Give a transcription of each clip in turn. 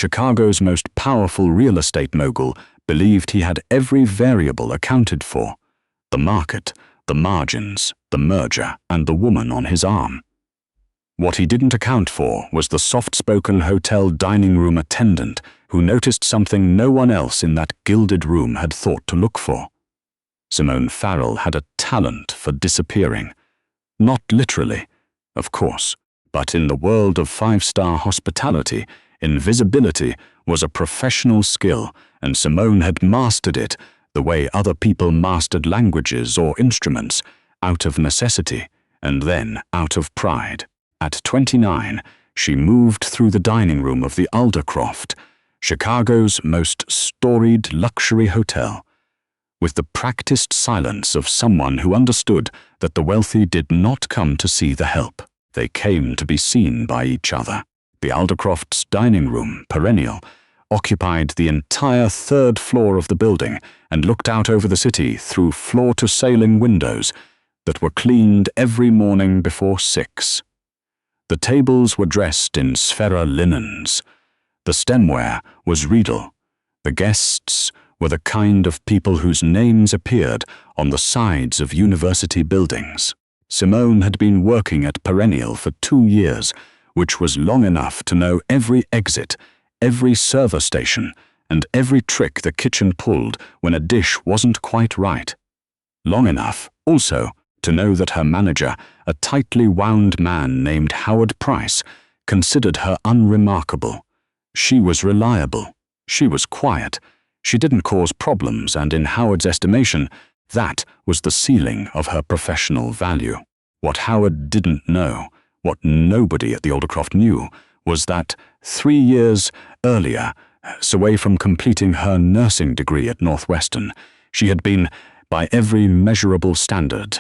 Chicago's most powerful real estate mogul believed he had every variable accounted for: the market, the margins, the merger, and the woman on his arm. What he didn't account for was the soft-spoken hotel dining room attendant who noticed something no one else in that gilded room had thought to look for. Simone Farrell had a talent for disappearing. Not literally, of course, but in the world of five-star hospitality, invisibility was a professional skill, and Simone had mastered it the way other people mastered languages or instruments, out of necessity and then out of pride. At 29, she moved through the dining room of the Aldercroft, Chicago's most storied luxury hotel, with the practiced silence of someone who understood that the wealthy did not come to see the help. They came to be seen by each other. The Aldercroft's dining room, perennial, occupied the entire third floor of the building and looked out over the city through floor-to-ceiling windows that were cleaned every morning before 6. The tables were dressed in sphere linens. The stemware was regal. The guests were the kind of people whose names appeared on the sides of university buildings. Simone had been working at Perennial for 2 years, which was long enough to know every exit, every server station, and every trick the kitchen pulled when a dish wasn't quite right. Long enough, also, to know that her manager, a tightly wound man named Howard Price, considered her unremarkable. She was reliable. She was quiet. She didn't cause problems, and in Howard's estimation, that was the ceiling of her professional value. What Howard didn't know, what nobody at the Aldercroft knew, was that 3 years earlier, away from completing her nursing degree at Northwestern, she had been, by every measurable standard,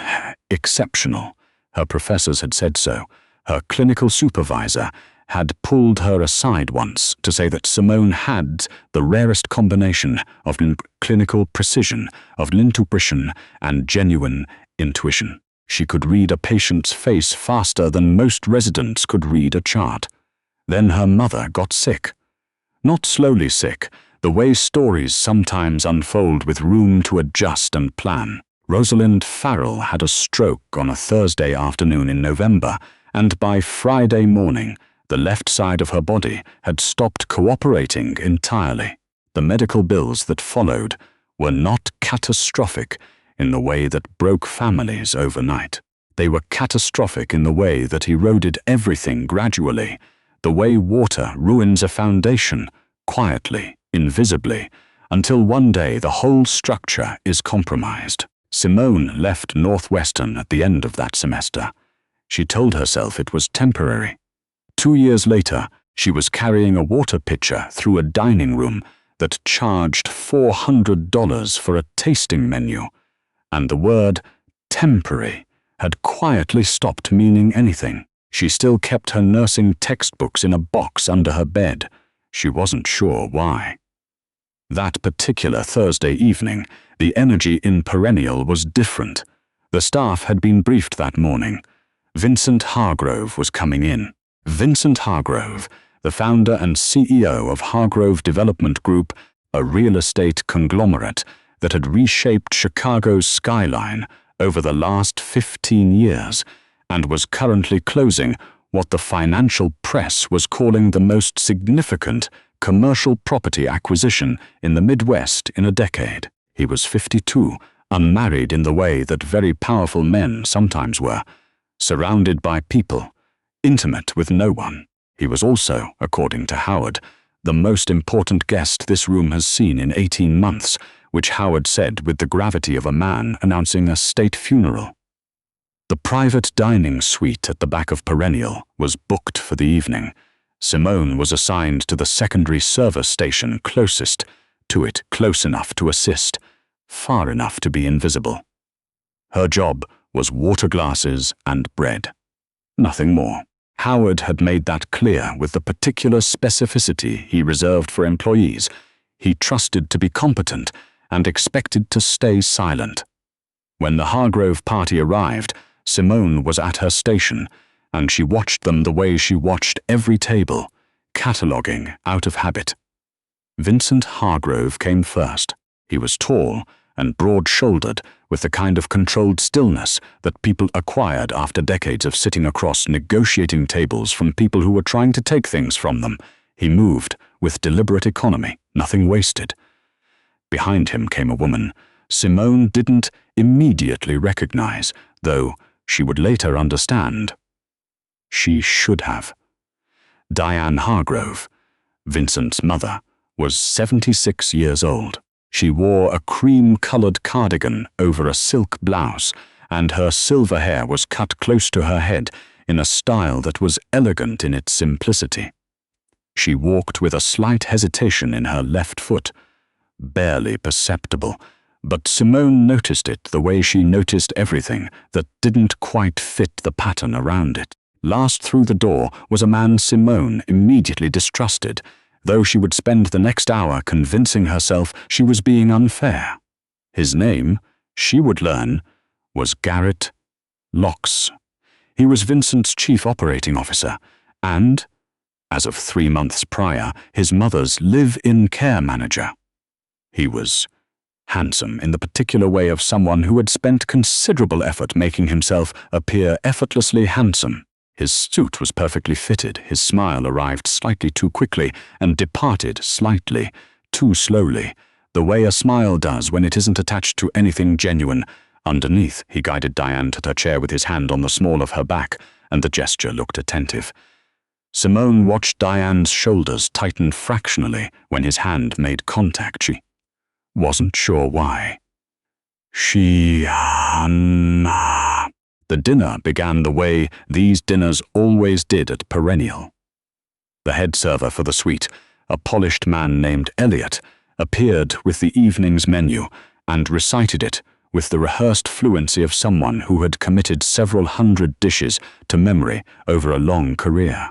exceptional. Her professors had said so. Her clinical supervisor had pulled her aside once to say that Simone had the rarest combination of clinical precision, of intuition, and genuine intuition. She could read a patient's face faster than most residents could read a chart. Then her mother got sick. Not slowly sick, the way stories sometimes unfold with room to adjust and plan. Rosalind Farrell had a stroke on a Thursday afternoon in November, and by Friday morning, the left side of her body had stopped cooperating entirely. The medical bills that followed were not catastrophic in the way that broke families overnight. They were catastrophic in the way that eroded everything gradually, the way water ruins a foundation, quietly, invisibly, until one day the whole structure is compromised. Simone left Northwestern at the end of that semester. She told herself it was temporary. 2 years later, she was carrying a water pitcher through a dining room that charged $400 for a tasting menu, and the word temporary had quietly stopped meaning anything. She still kept her nursing textbooks in a box under her bed. She wasn't sure why. That particular Thursday evening, the energy in Perennial was different. The staff had been briefed that morning. Vincent Hargrove was coming in. Vincent Hargrove, the founder and CEO of Hargrove Development Group, a real estate conglomerate that had reshaped Chicago's skyline over the last 15 years and was currently closing what the financial press was calling the most significant commercial property acquisition in the Midwest in a decade. He was 52, unmarried in the way that very powerful men sometimes were, surrounded by people, intimate with no one. He was also, according to Howard, the most important guest this room has seen in 18 months, which Howard said with the gravity of a man announcing a state funeral. The private dining suite at the back of Perennial was booked for the evening. Simone was assigned to the secondary service station closest to it, close enough to assist, far enough to be invisible. Her job was water glasses and bread. Nothing more. Howard had made that clear with the particular specificity he reserved for employees he trusted to be competent and expected to stay silent. When the Hargrove party arrived, Simone was at her station, and she watched them the way she watched every table, cataloguing out of habit. Vincent Hargrove came first. He was tall and broad-shouldered, with the kind of controlled stillness that people acquired after decades of sitting across negotiating tables from people who were trying to take things from them. He moved with deliberate economy, nothing wasted. Behind him came a woman Simone didn't immediately recognize, though she would later understand. She should have. Diane Hargrove, Vincent's mother, was 76 years old. She wore a cream-colored cardigan over a silk blouse, and her silver hair was cut close to her head in a style that was elegant in its simplicity. She walked with a slight hesitation in her left foot, barely perceptible, but Simone noticed it the way she noticed everything that didn't quite fit the pattern around it. Last through the door was a man Simone immediately distrusted, though she would spend the next hour convincing herself she was being unfair. His name, she would learn, was Garrett Locks. He was Vincent's chief operating officer, and, as of 3 months prior, his mother's live-in care manager. He was handsome in the particular way of someone who had spent considerable effort making himself appear effortlessly handsome. His suit was perfectly fitted, his smile arrived slightly too quickly and departed slightly, too slowly, the way a smile does when it isn't attached to anything genuine. Underneath, he guided Diane to her chair with his hand on the small of her back, and the gesture looked attentive. Simone watched Diane's shoulders tighten fractionally when his hand made contact. She wasn't sure why. The dinner began the way these dinners always did at Perennial. The head server for the suite, a polished man named Elliot, appeared with the evening's menu and recited it with the rehearsed fluency of someone who had committed several hundred dishes to memory over a long career.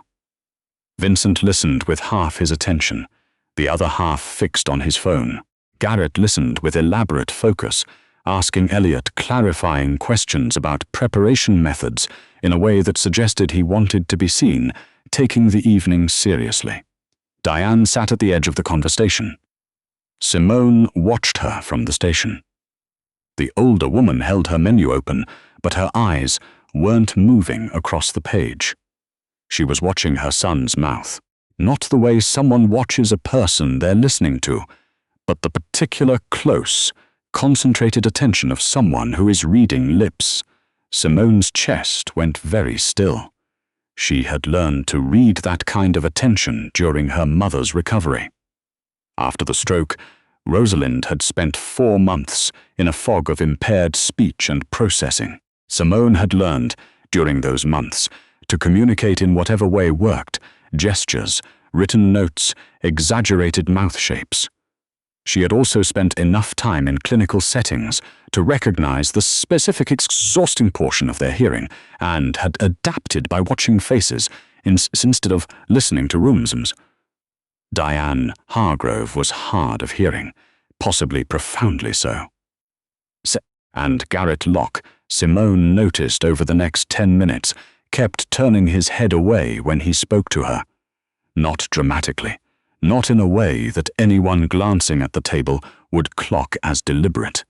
Vincent listened with half his attention, the other half fixed on his phone. Garrett listened with elaborate focus, asking Elliot clarifying questions about preparation methods in a way that suggested he wanted to be seen, taking the evening seriously. Diane sat at the edge of the conversation. Simone watched her from the station. The older woman held her menu open, but her eyes weren't moving across the page. She was watching her son's mouth, not the way someone watches a person they're listening to, but the particular close, concentrated attention of someone who is reading lips. Simone's chest went very still. She had learned to read that kind of attention during her mother's recovery. After the stroke, Rosalind had spent 4 months in a fog of impaired speech and processing. Simone had learned, during those months, to communicate in whatever way worked: gestures, written notes, exaggerated mouth shapes. She had also spent enough time in clinical settings to recognize the specific exhausting portion of their hearing, and had adapted by watching faces instead of listening to rooms. Diane Hargrove was hard of hearing, possibly profoundly so. And Garrett Locke, Simone noticed over the next 10 minutes, kept turning his head away when he spoke to her. Not dramatically. Not in a way that anyone glancing at the table would clock as deliberate,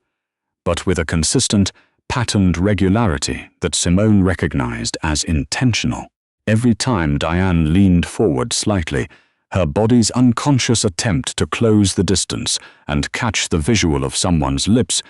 but with a consistent, patterned regularity that Simone recognized as intentional. Every time Diane leaned forward slightly, her body's unconscious attempt to close the distance and catch the visual of someone's lips,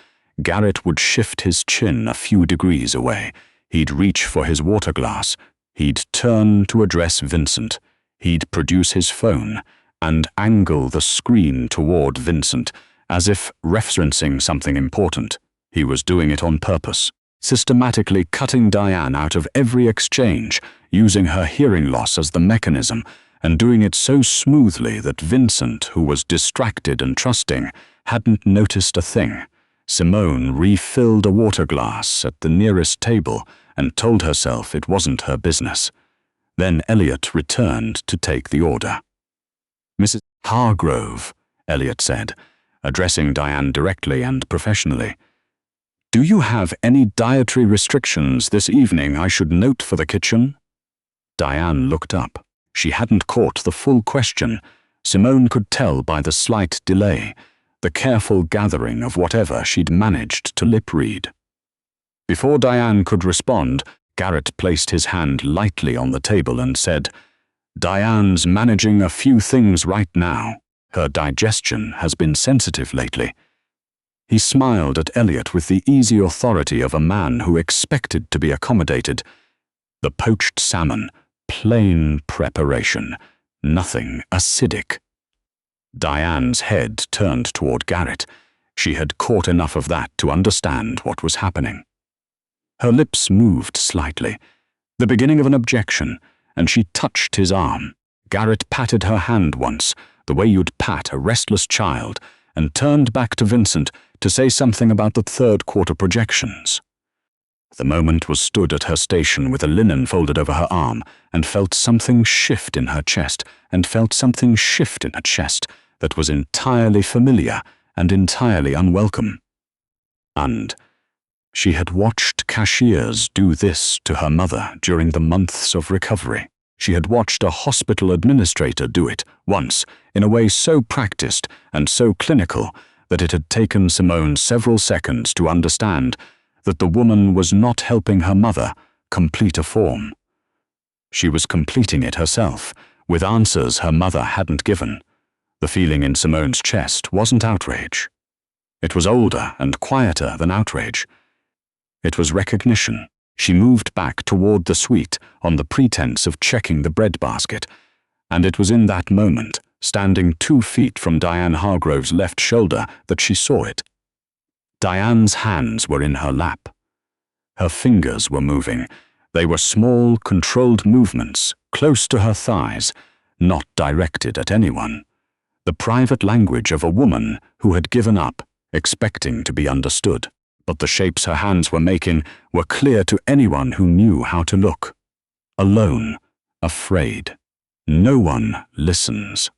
Garrett would shift his chin a few degrees away. He'd reach for his water glass. He'd turn to address Vincent. He'd produce his phone and angle the screen toward Vincent, as if referencing something important. He was doing it on purpose, systematically cutting Diane out of every exchange, using her hearing loss as the mechanism, and doing it so smoothly that Vincent, who was distracted and trusting, hadn't noticed a thing. Simone refilled a water glass at the nearest table and told herself it wasn't her business. Then Elliot returned to take the order. "Mrs. Hargrove," Elliot said, addressing Diane directly and professionally, "do you have any dietary restrictions this evening I should note for the kitchen?" Diane looked up. She hadn't caught the full question. Simone could tell by the slight delay, the careful gathering of whatever she'd managed to lip-read. Before Diane could respond, Garrett placed his hand lightly on the table and said, "Diane's managing a few things right now. Her digestion has been sensitive lately." He smiled at Elliot with the easy authority of a man who expected to be accommodated. The poached salmon, plain preparation, nothing acidic. Diane's head turned toward Garrett. She had caught enough of that to understand what was happening. Her lips moved slightly, the beginning of an objection, and she touched his arm. Garrett patted her hand once, the way you'd pat a restless child, and turned back to Vincent to say something about the third-quarter projections. The moment was stood at her station with a linen folded over her arm, and felt something shift in her chest, that was entirely familiar and entirely unwelcome. And she had watched cashiers do this to her mother during the months of recovery. She had watched a hospital administrator do it once, in a way so practiced and so clinical that it had taken Simone several seconds to understand that the woman was not helping her mother complete a form. She was completing it herself, with answers her mother hadn't given. The feeling in Simone's chest wasn't outrage. It was older and quieter than outrage. It was recognition. She moved back toward the suite on the pretense of checking the breadbasket, and it was in that moment, standing 2 feet from Diane Hargrove's left shoulder, that she saw it. Diane's hands were in her lap. Her fingers were moving. They were small, controlled movements, close to her thighs, not directed at anyone. The private language of a woman who had given up, expecting to be understood. But the shapes her hands were making were clear to anyone who knew how to look. Alone, afraid. No one listens.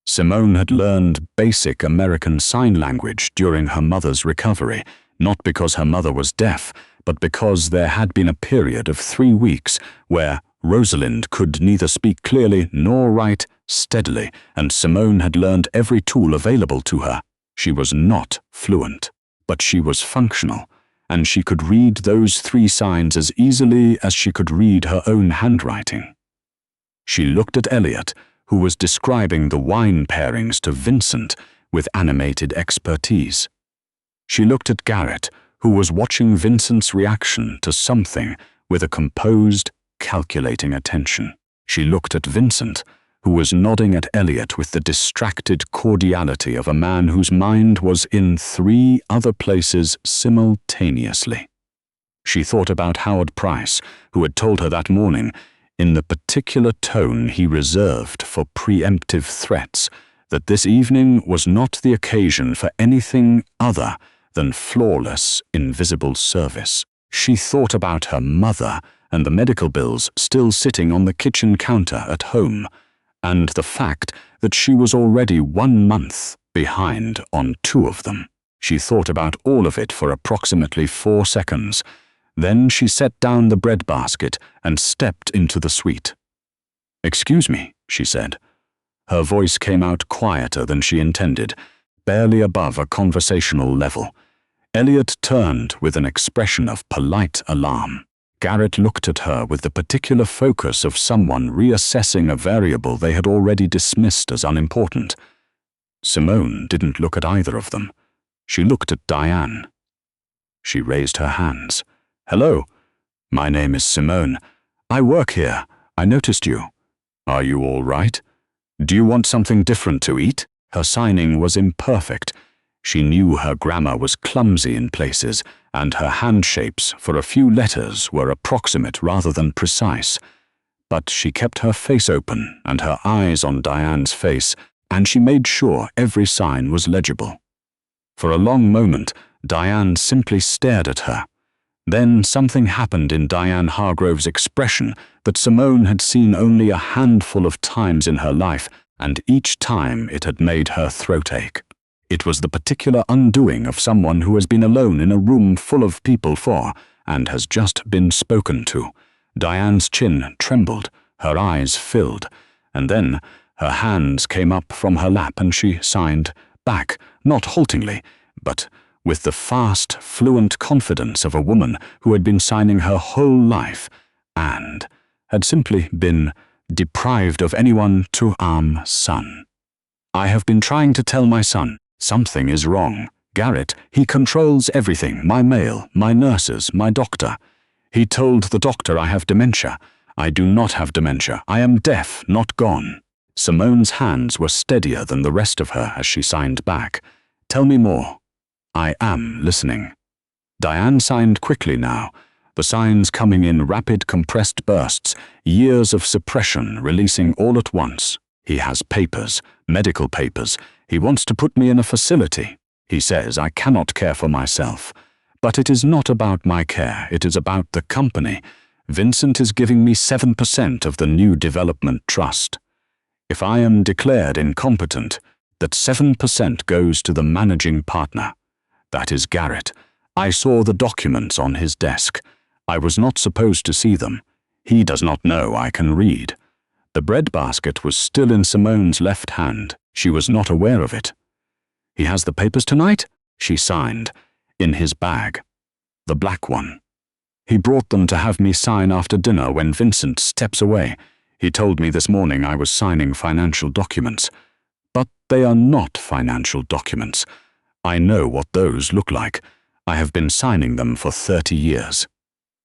Simone had learned basic American Sign Language during her mother's recovery, not because her mother was deaf, but because there had been a period of 3 weeks where Rosalind could neither speak clearly nor write steadily, and Simone had learned every tool available to her. She was not fluent, but she was functional, and she could read those 3 signs as easily as she could read her own handwriting. She looked at Elliot, who was describing the wine pairings to Vincent with animated expertise. She looked at Garrett, who was watching Vincent's reaction to something with a composed, calculating attention. She looked at Vincent, who was nodding at Elliot with the distracted cordiality of a man whose mind was in 3 other places simultaneously. She thought about Howard Price, who had told her that morning, in the particular tone he reserved for preemptive threats, that this evening was not the occasion for anything other than flawless, invisible service. She thought about her mother and the medical bills still sitting on the kitchen counter at home, and the fact that she was already 1 month behind on 2 of them. She thought about all of it for approximately 4 seconds. Then she set down the breadbasket and stepped into the suite. "Excuse me," she said. Her voice came out quieter than she intended, barely above a conversational level. Elliot turned with an expression of polite alarm. Garrett looked at her with the particular focus of someone reassessing a variable they had already dismissed as unimportant. Simone didn't look at either of them. She looked at Diane. She raised her hands. "Hello. My name is Simone. I work here. I noticed you. Are you all right? Do you want something different to eat?" Her signing was imperfect. She knew her grammar was clumsy in places, and her hand shapes for a few letters were approximate rather than precise. But she kept her face open and her eyes on Diane's face, and she made sure every sign was legible. For a long moment, Diane simply stared at her. Then something happened in Diane Hargrove's expression that Simone had seen only a handful of times in her life, and each time it had made her throat ache. It was the particular undoing of someone who has been alone in a room full of people and has just been spoken to. Diane's chin trembled, her eyes filled, and then her hands came up from her lap and she signed back, not haltingly, but with the fast, fluent confidence of a woman who had been signing her whole life and had simply been deprived of anyone to son. I have been trying to tell my son, something is wrong. Garrett, he controls everything, my mail, my nurses, my doctor. He told the doctor I have dementia. I do not have dementia. I am deaf, not gone. Simone's hands were steadier than the rest of her as she signed back. Tell me more. I am listening. Diane signed quickly now, the signs coming in rapid compressed bursts, years of suppression releasing all at once. He has papers, medical papers. He wants to put me in a facility. He says I cannot care for myself. But it is not about my care, it is about the company. Vincent is giving me 7% of the new development trust. If I am declared incompetent, that 7% goes to the managing partner. That is Garrett. I saw the documents on his desk. I was not supposed to see them. He does not know I can read. The breadbasket was still in Simone's left hand. She was not aware of it. He has the papers tonight? She signed. In his bag. The black one. He brought them to have me sign after dinner when Vincent steps away. He told me this morning I was signing financial documents. But they are not financial documents. I know what those look like. I have been signing them for 30 years.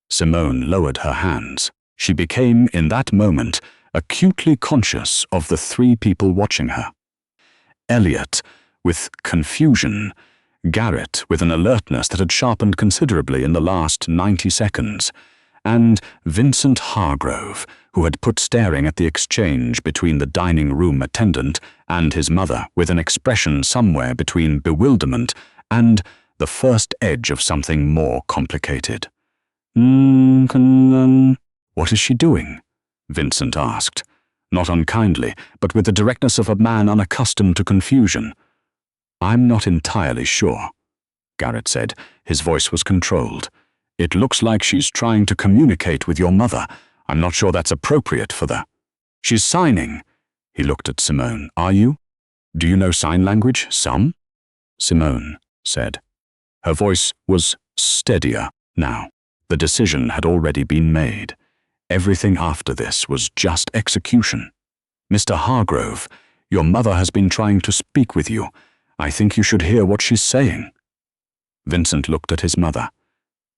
Simone lowered her hands. She became, in that moment, acutely conscious of the three people watching her. Elliot, with confusion, Garrett, with an alertness that had sharpened considerably in the last 90 seconds, and Vincent Hargrove, who had put staring at the exchange between the dining room attendant and his mother with an expression somewhere between bewilderment and the first edge of something more complicated. What is she doing? Vincent asked, not unkindly, but with the directness of a man unaccustomed to confusion. I'm not entirely sure, Garrett said. His voice was controlled. It looks like she's trying to communicate with your mother. I'm not sure that's appropriate for the... She's signing. He looked at Simone. Are you? Do you know sign language? Some? Simone said. Her voice was steadier now. The decision had already been made. Everything after this was just execution. Mr. Hargrove, your mother has been trying to speak with you. I think you should hear what she's saying. Vincent looked at his mother.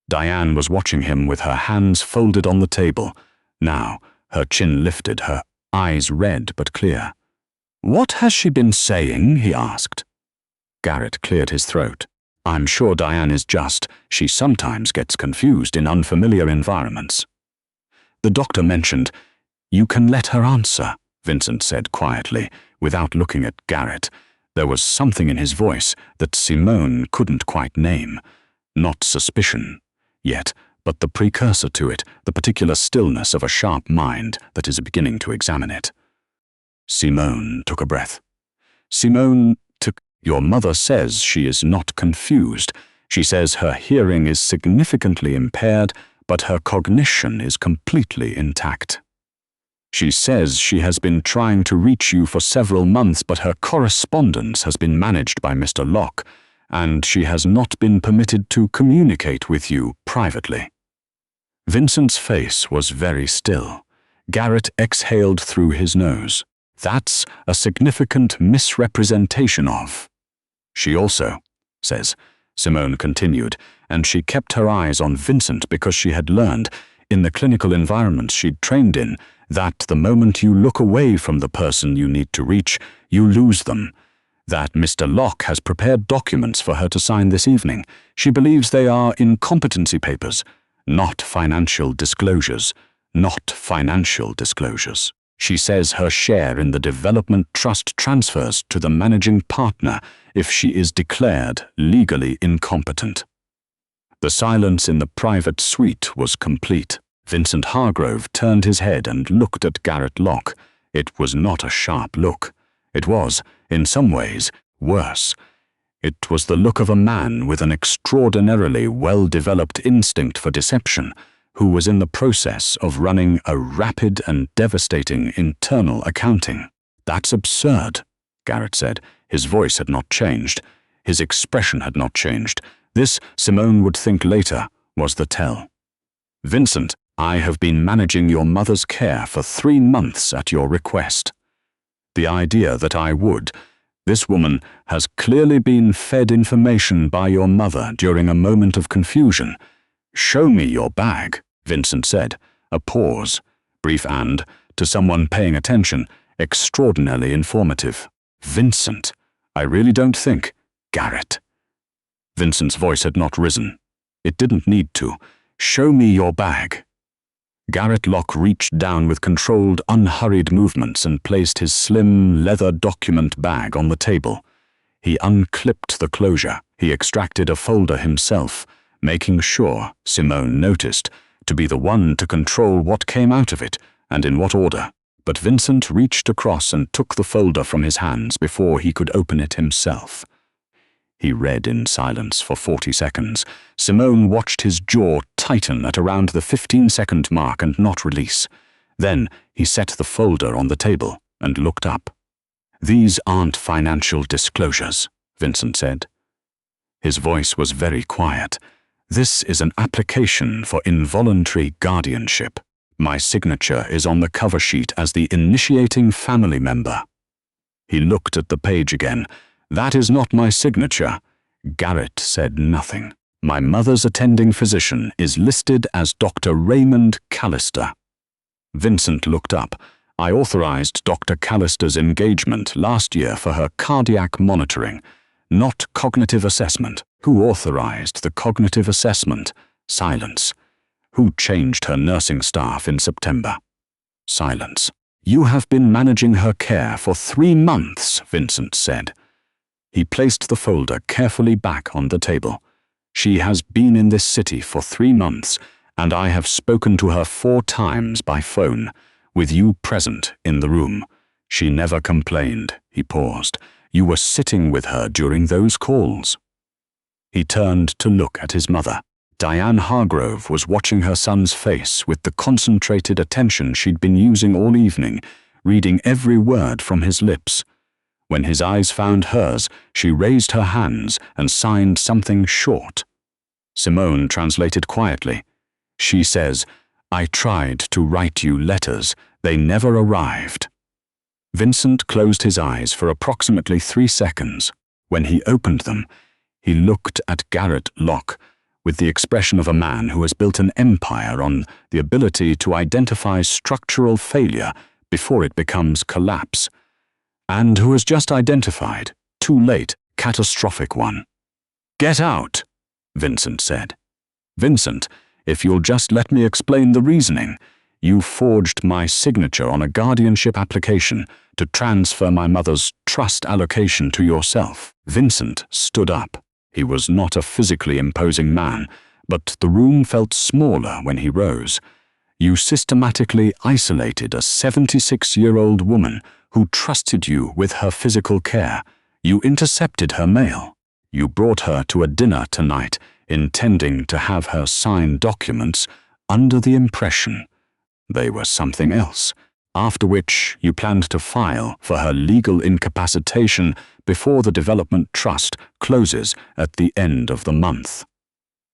Diane was watching him with her hands folded on the table. Now, her chin lifted, her eyes red but clear. What has she been saying? He asked. Garrett cleared his throat. I'm sure Diane is just. She sometimes gets confused in unfamiliar environments. The doctor mentioned, You can let her answer, Vincent said quietly, without looking at Garrett. There was something in his voice that Simone couldn't quite name. Not suspicion, yet, but the precursor to it, the particular stillness of a sharp mind that is beginning to examine it. Simone took a breath. Simone took... Your mother says she is not confused. She says her hearing is significantly impaired, but her cognition is completely intact. She says she has been trying to reach you for several months, but her correspondence has been managed by Mr. Locke, and she has not been permitted to communicate with you privately. Vincent's face was very still. Garrett exhaled through his nose. That's a significant misrepresentation of. She also says, Simone continued, and she kept her eyes on Vincent because she had learned, in the clinical environments she'd trained in, that the moment you look away from the person you need to reach, you lose them. That Mr. Locke has prepared documents for her to sign this evening. She believes they are incompetency papers, not financial disclosures. Not financial disclosures. She says her share in the development trust transfers to the managing partner if she is declared legally incompetent. The silence in the private suite was complete. Vincent Hargrove turned his head and looked at Garrett Locke. It was not a sharp look. It was, in some ways, worse. It was the look of a man with an extraordinarily well-developed instinct for deception, who was in the process of running a rapid and devastating internal accounting. "That's absurd," Garrett said. His voice had not changed. His expression had not changed. This, Simone would think later, was the tell. "Vincent, I have been managing your mother's care for 3 months at your request. The idea that I would. This woman has clearly been fed information by your mother during a moment of confusion. Show me your bag," Vincent said. A pause, brief and, to someone paying attention, extraordinarily informative. "Vincent, I really don't think, Garrett." Vincent's voice had not risen. It didn't need to. "Show me your bag." Garrett Locke reached down with controlled, unhurried movements and placed his slim, leather document bag on the table. He unclipped the closure. He extracted a folder himself, making sure, Simone noticed, to be the one to control what came out of it and in what order. But Vincent reached across and took the folder from his hands before he could open it himself. He read in silence for 40 seconds. Simone watched his jaw tighten at around the 15-second mark and not release. Then he set the folder on the table and looked up. "These aren't financial disclosures," Vincent said. His voice was very quiet. "This is an application for involuntary guardianship. My signature is on the cover sheet as the initiating family member." He looked at the page again. "That is not my signature." Garrett said nothing. "My mother's attending physician is listed as Dr. Raymond Callister." Vincent looked up. "I authorized Dr. Callister's engagement last year for her cardiac monitoring, not cognitive assessment." "Who authorized the cognitive assessment?" Silence. "Who changed her nursing staff in September?" Silence. "You have been managing her care for 3 months," Vincent said. He placed the folder carefully back on the table. "She has been in this city for 3 months, and I have spoken to her 4 times by phone, with you present in the room. She never complained." He paused. "You were sitting with her during those calls." He turned to look at his mother. Diane Hargrove was watching her son's face with the concentrated attention she'd been using all evening, reading every word from his lips. When his eyes found hers, she raised her hands and signed something short. Simone translated quietly. "She says, 'I tried to write you letters. They never arrived.'" Vincent closed his eyes for approximately 3 seconds. When he opened them, he looked at Garrett Locke with the expression of a man who has built an empire on the ability to identify structural failure before it becomes collapse, and who has just identified, too late, catastrophic one. "Get out," Vincent said. "Vincent, if you'll just let me explain the reasoning. You forged my signature on a guardianship application to transfer my mother's trust allocation to yourself." Vincent stood up. He was not a physically imposing man, but the room felt smaller when he rose. "You systematically isolated a 76-year-old woman who trusted you with her physical care. You intercepted her mail. You brought her to a dinner tonight, intending to have her sign documents under the impression they were something else, after which you planned to file for her legal incapacitation before the development trust closes at the end of the month."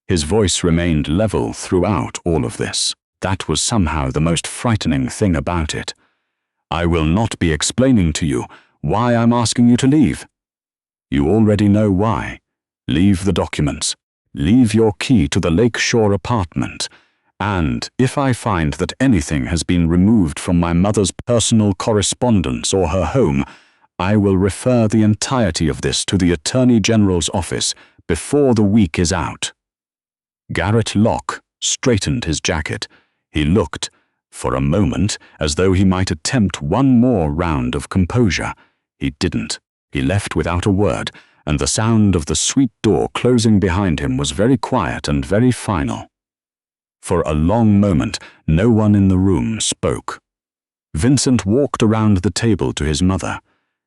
His voice remained level throughout all of this. That was somehow the most frightening thing about it. "I will not be explaining to you why I'm asking you to leave. You already know why. Leave the documents. Leave your key to the Lakeshore apartment. And if I find that anything has been removed from my mother's personal correspondence or her home, I will refer the entirety of this to the Attorney General's office before the week is out." Garrett Locke straightened his jacket. He looked, for a moment, as though he might attempt one more round of composure. He didn't. He left without a word, and the sound of the suite door closing behind him was very quiet and very final. For a long moment, no one in the room spoke. Vincent walked around the table to his mother.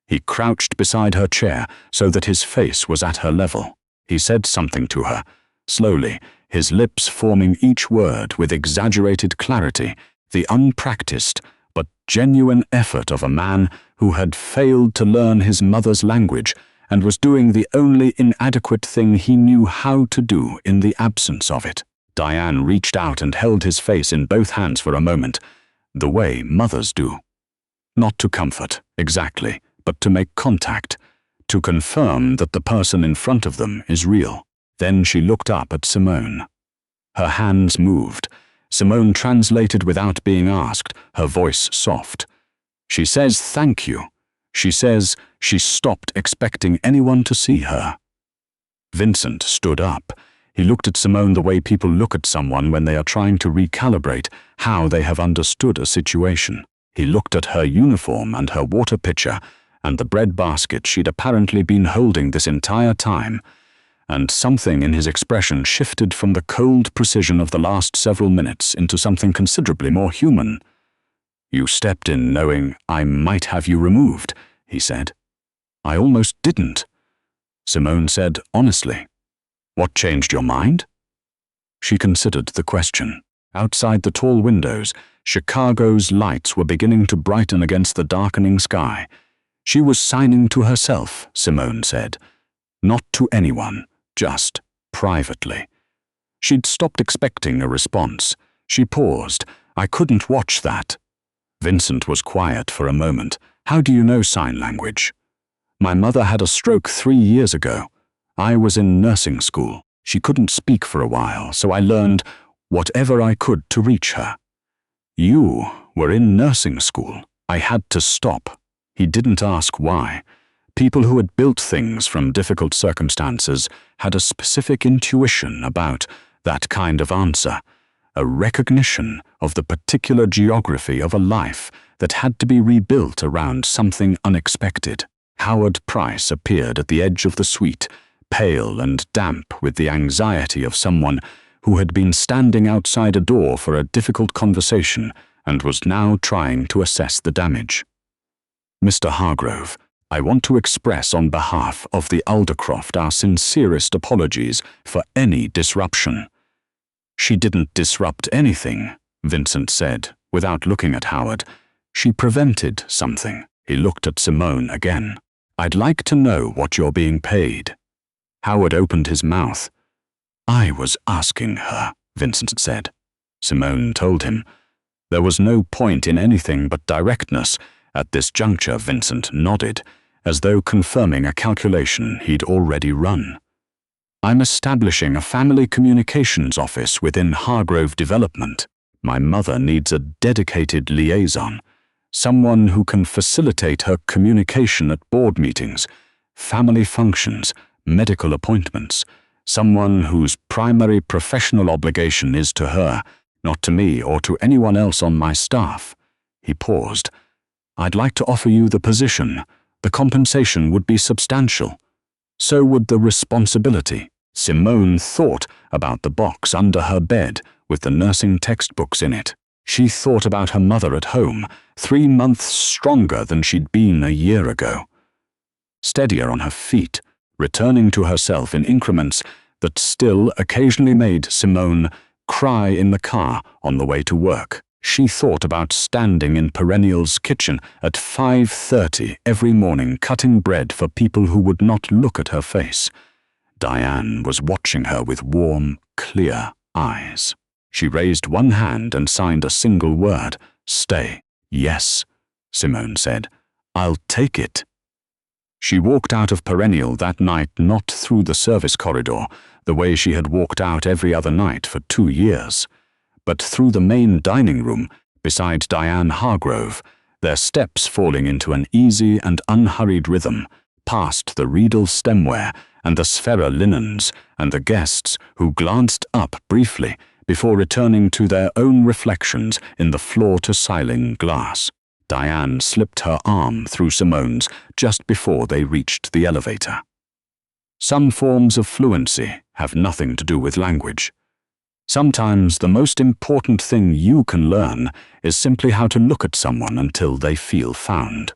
He crouched beside her chair so that his face was at her level. He said something to her, slowly, his lips forming each word with exaggerated clarity, the unpracticed but genuine effort of a man who had failed to learn his mother's language and was doing the only inadequate thing he knew how to do in the absence of it. Diane reached out and held his face in both hands for a moment, the way mothers do. Not to comfort, exactly, but to make contact, to confirm that the person in front of them is real. Then she looked up at Simone. Her hands moved. Simone translated without being asked, her voice soft. She says thank you. She says she stopped expecting anyone to see her. Vincent stood up. He looked at Simone the way people look at someone when they are trying to recalibrate how they have understood a situation. He looked at her uniform and her water pitcher and the bread basket she'd apparently been holding this entire time, and something in his expression shifted from the cold precision of the last several minutes into something considerably more human. "You stepped in knowing I might have you removed," he said. "I almost didn't," Simone said honestly. "What changed your mind?" She considered the question. Outside the tall windows, Chicago's lights were beginning to brighten against the darkening sky. She was signing to herself, Simone said. Not to anyone, just privately. She'd stopped expecting a response. She paused. "I couldn't watch that." Vincent was quiet for a moment. "How do you know sign language?" "My mother had a stroke 3 years ago. I was in nursing school. She couldn't speak for a while, so I learned whatever I could to reach her." "You were in nursing school." I had to stop. He didn't ask why. People who had built things from difficult circumstances had a specific intuition about that kind of answer, a recognition of the particular geography of a life that had to be rebuilt around something unexpected. Howard Price appeared at the edge of the suite, pale and damp with the anxiety of someone who had been standing outside a door for a difficult conversation and was now trying to assess the damage. "Mr. Hargrove, I want to express on behalf of the Aldercroft our sincerest apologies for any disruption." "She didn't disrupt anything," Vincent said, without looking at Howard. "She prevented something." He looked at Simone again. "I'd like to know what you're being paid." Howard opened his mouth. "I was asking her," Vincent said. Simone told him. There was no point in anything but directness. At this juncture, Vincent nodded, as though confirming a calculation he'd already run. "I'm establishing a family communications office within Hargrove Development. My mother needs a dedicated liaison, someone who can facilitate her communication at board meetings, family functions, medical appointments, someone whose primary professional obligation is to her, not to me or to anyone else on my staff." He paused. "I'd like to offer you the position. The compensation would be substantial. So would the responsibility." Simone thought about the box under her bed with the nursing textbooks in it. She thought about her mother at home, 3 months stronger than she'd been a year ago. Steadier on her feet, returning to herself in increments that still occasionally made Simone cry in the car on the way to work. She thought about standing in Perennial's kitchen at 5:30 every morning cutting bread for people who would not look at her face. Diane was watching her with warm, clear eyes. She raised one hand and signed a single word, "Stay." "Yes," Simone said. "I'll take it." She walked out of Perennial that night not through the service corridor, the way she had walked out every other night for 2 years, but through the main dining room beside Diane Hargrove, their steps falling into an easy and unhurried rhythm, past the Riedel stemware and the Sfera linens and the guests who glanced up briefly before returning to their own reflections in the floor-to-ceiling glass. Diane slipped her arm through Simone's just before they reached the elevator. Some forms of fluency have nothing to do with language. Sometimes the most important thing you can learn is simply how to look at someone until they feel found.